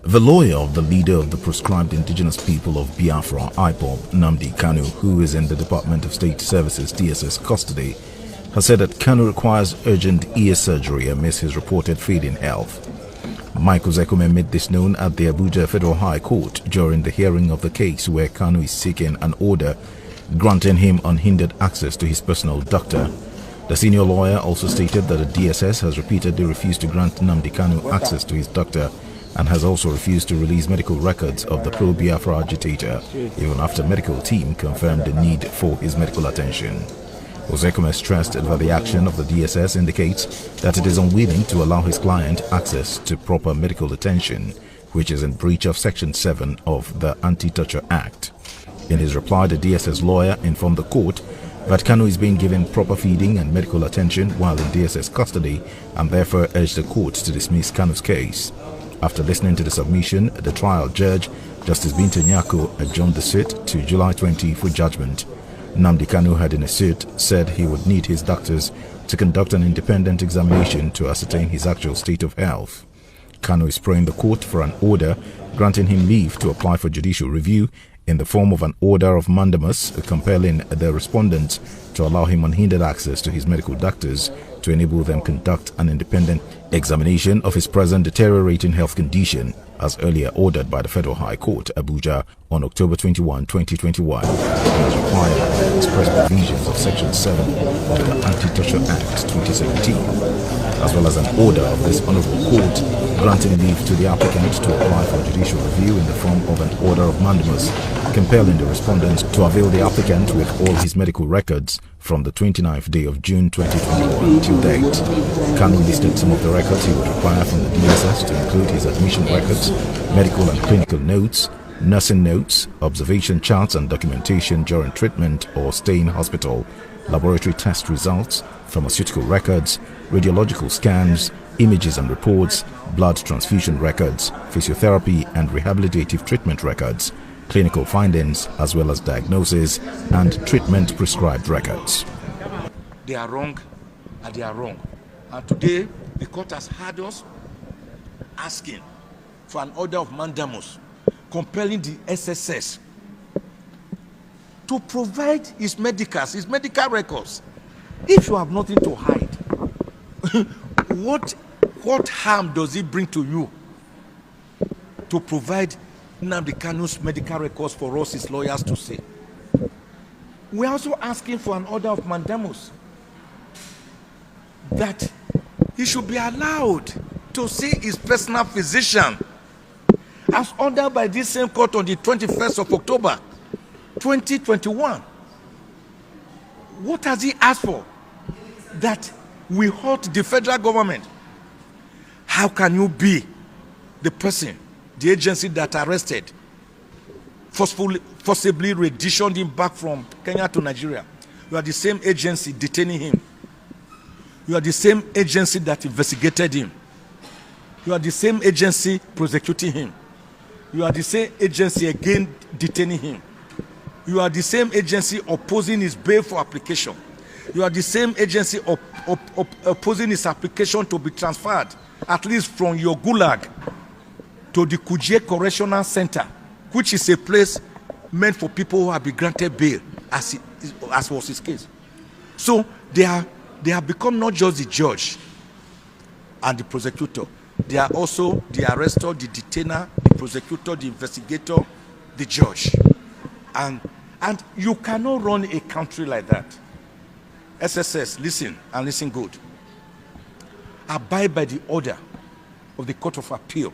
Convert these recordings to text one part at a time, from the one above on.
The lawyer of the leader of the proscribed indigenous people of Biafra, IPOB, NNAMDI KANU, who is in the Department of State Services DSS custody, has said that KANU requires urgent ear surgery amidst his reported failing health. Michael Zekome made this known at the Abuja Federal High Court during the hearing of the case where KANU is seeking an order granting him unhindered access to his personal doctor. The senior lawyer also stated that the DSS has repeatedly refused to grant NNAMDI KANU access to his doctor and has also refused to release medical records of the pro-Biafra agitator, even after medical team confirmed the need for his medical attention. Ozekome stressed that the action of the DSS indicates that it is unwilling to allow his client access to proper medical attention, which is in breach of Section 7 of the Anti-Torture Act. In his reply, the DSS lawyer informed the court that KANU is being given proper feeding and medical attention while in DSS custody and therefore urged the court to dismiss KANU's case. After listening to the submission, the trial judge, Justice Binta Nyako, adjourned the suit to July 20 for judgment. NNAMDI KANU had in a suit said he would need his doctors to conduct an independent examination to ascertain his actual state of health. KANU is praying the court for an order granting him leave to apply for judicial review in the form of an order of mandamus compelling the respondents to allow him unhindered access to his medical doctors to enable them conduct an independent examination of his present deteriorating health condition, as earlier ordered by the Federal High Court, Abuja, on October 21, 2021, as required by the express provisions of Section 7 of the Anti-Torture Act 2017, as well as an order of this Honorable Court granting leave to the applicant to apply for judicial review in the form of an order of mandamus, compelling the respondents to avail the applicant with all his medical records from the 29th day of June 2021 till date. KANU listed some of the records he would require from the DSS to include his admission records, medical and clinical notes, nursing notes, observation charts and documentation during treatment or stay in hospital, laboratory test results, pharmaceutical records, radiological scans, images and reports, blood transfusion records, physiotherapy and rehabilitative treatment records, clinical findings, as well as diagnosis and treatment prescribed records. They are wrong and they are wrong. And today, the court has had us asking for an order of mandamus compelling the SSS to provide his medical records. If you have nothing to hide, what harm does it bring to you to provide NNAMDI KANU's medical records for us, his lawyers, to see? We're also asking for an order of mandamus that he should be allowed to see his personal physician as ordered by this same court on the 21st of October 2021. What has he asked for? That we hurt the federal government. How can you be the person, the agency that arrested, forcibly renditioned him back from Kenya to Nigeria? You are the same agency detaining him. You are the same agency that investigated him. You are the same agency prosecuting him. You are the same agency again detaining him. You are the same agency opposing his bail for application. You are the same agency opposing his application to be transferred, at least from your gulag to the Kuje Correctional Center, which is a place meant for people who have been granted bail, as was his case. So they have become not just the judge and the prosecutor, they are also the arrestor, the detainer, the prosecutor, the investigator, the judge. And you cannot run a country like that. SSS, listen and listen good. Abide by the order of the Court of Appeal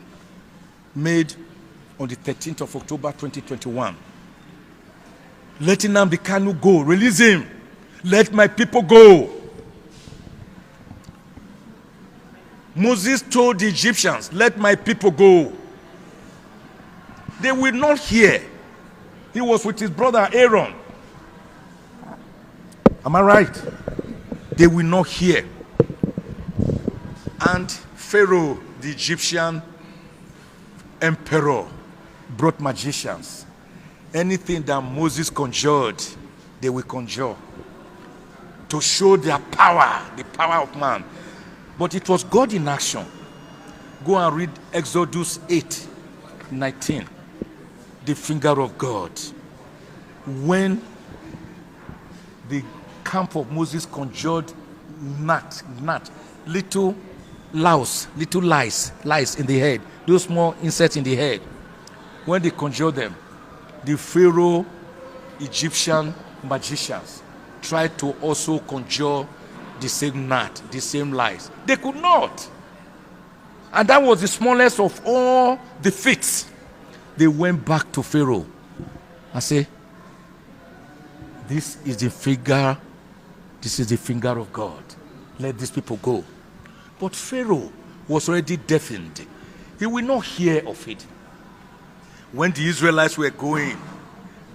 made on the 13th of October 2021. Let NNAMDI KANU go. Release him. Let my people go. Moses told the Egyptians, let my people go. They will not hear. He was with his brother Aaron. Am I right? They will not hear. And Pharaoh, the Egyptian emperor, brought magicians. Anything that Moses conjured, they will conjure to show their power, the power of man. But it was God in action. Go and read Exodus 8, 19, the finger of God. When the camp of Moses conjured gnat, little lice in the head, those small insects in the head. When they conjured them, the Pharaoh Egyptian magicians tried to also conjure the same gnat, the same lice. They could not. And that was the smallest of all the feats. They went back to Pharaoh and said, this is the finger of God. Let these people go. But Pharaoh was already deafened. He will not hear of it. When the Israelites were going,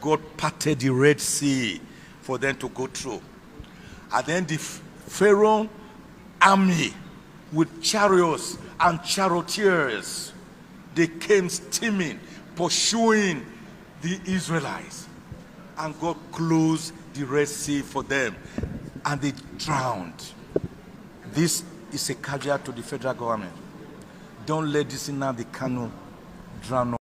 God parted the Red Sea for them to go through. And then the Pharaoh army with chariots and charioteers, they came steaming, pursuing the Israelites. And God closed the Red Sea for them, and they drowned. This is a caveat to the federal government. Don't let this NNAMDI KANU drown.